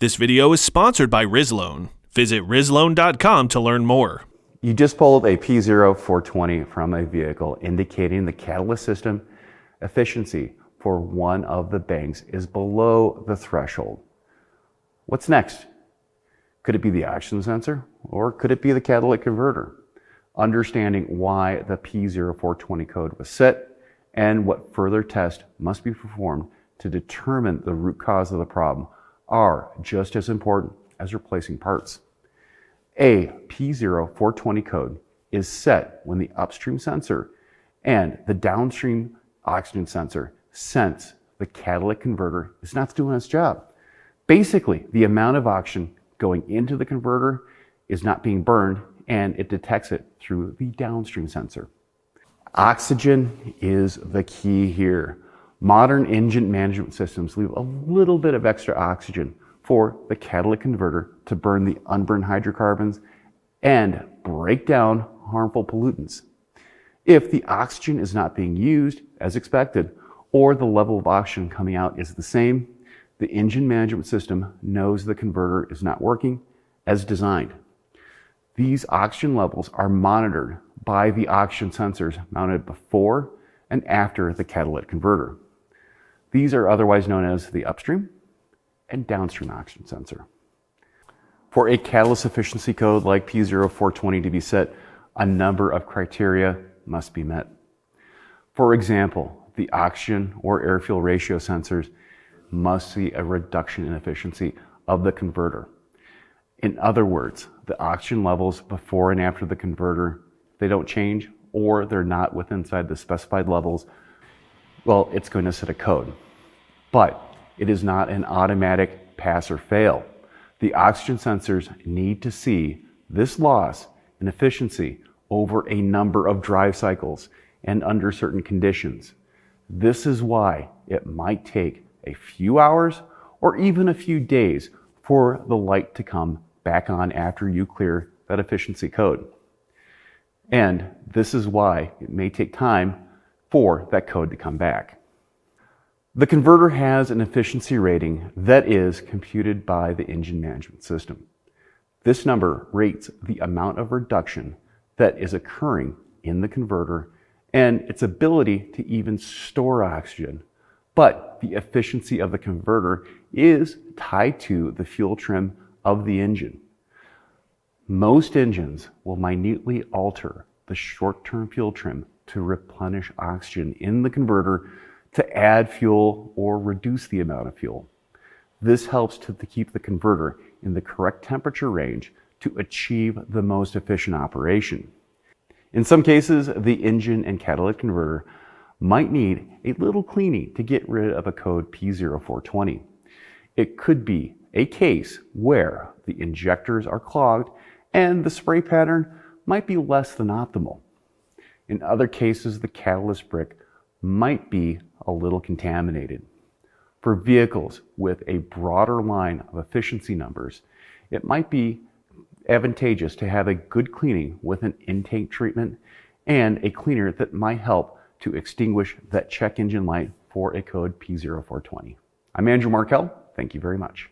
This video is sponsored by Rizloan. Visit rizloan.com to learn more. You just pulled a P0420 from a vehicle indicating the catalyst system efficiency for one of the banks is below the threshold. What's next? Could it be the oxygen sensor or could it be the catalytic converter? Understanding why the P0420 code was set and what further tests must be performed to determine the root cause of the problem are just as important as replacing parts. A P0420 code is set when the upstream sensor and the downstream oxygen sensor sense the catalytic converter is not doing its job. Basically, the amount of oxygen going into the converter is not being burned and it detects it through the downstream sensor. Oxygen is the key here. Modern engine management systems leave a little bit of extra oxygen for the catalytic converter to burn the unburned hydrocarbons and break down harmful pollutants. If the oxygen is not being used as expected, or the level of oxygen coming out is the same, the engine management system knows the converter is not working as designed. These oxygen levels are monitored by the oxygen sensors mounted before and after the catalytic converter. These are otherwise known as the upstream and downstream oxygen sensor. For a catalyst efficiency code like P0420 to be set, a number of criteria must be met. For example, the oxygen or air-fuel ratio sensors must see a reduction in efficiency of the converter. In other words, the oxygen levels before and after the converter, they don't change or they're not within the specified levels, well, it's going to set a code. But it is not an automatic pass or fail. The oxygen sensors need to see this loss in efficiency over a number of drive cycles and under certain conditions. This is why it might take a few hours or even a few days for the light to come back on after you clear that efficiency code. And this is why it may take time for that code to come back. The converter has an efficiency rating that is computed by the engine management system. This number rates the amount of reduction that is occurring in the converter and its ability to even store oxygen. But the efficiency of the converter is tied to the fuel trim of the engine. Most engines will minutely alter the short-term fuel trim to replenish oxygen in the converter to add fuel or reduce the amount of fuel. This helps to keep the converter in the correct temperature range to achieve the most efficient operation. In some cases, the engine and catalytic converter might need a little cleaning to get rid of a code P0420. It could be a case where the injectors are clogged and the spray pattern might be less than optimal. In other cases, the catalyst brick might be a little contaminated. For vehicles with a broader line of efficiency numbers, it might be advantageous to have a good cleaning with an intake treatment and a cleaner that might help to extinguish that check engine light for a code P0420. I'm Andrew Markell. Thank you very much.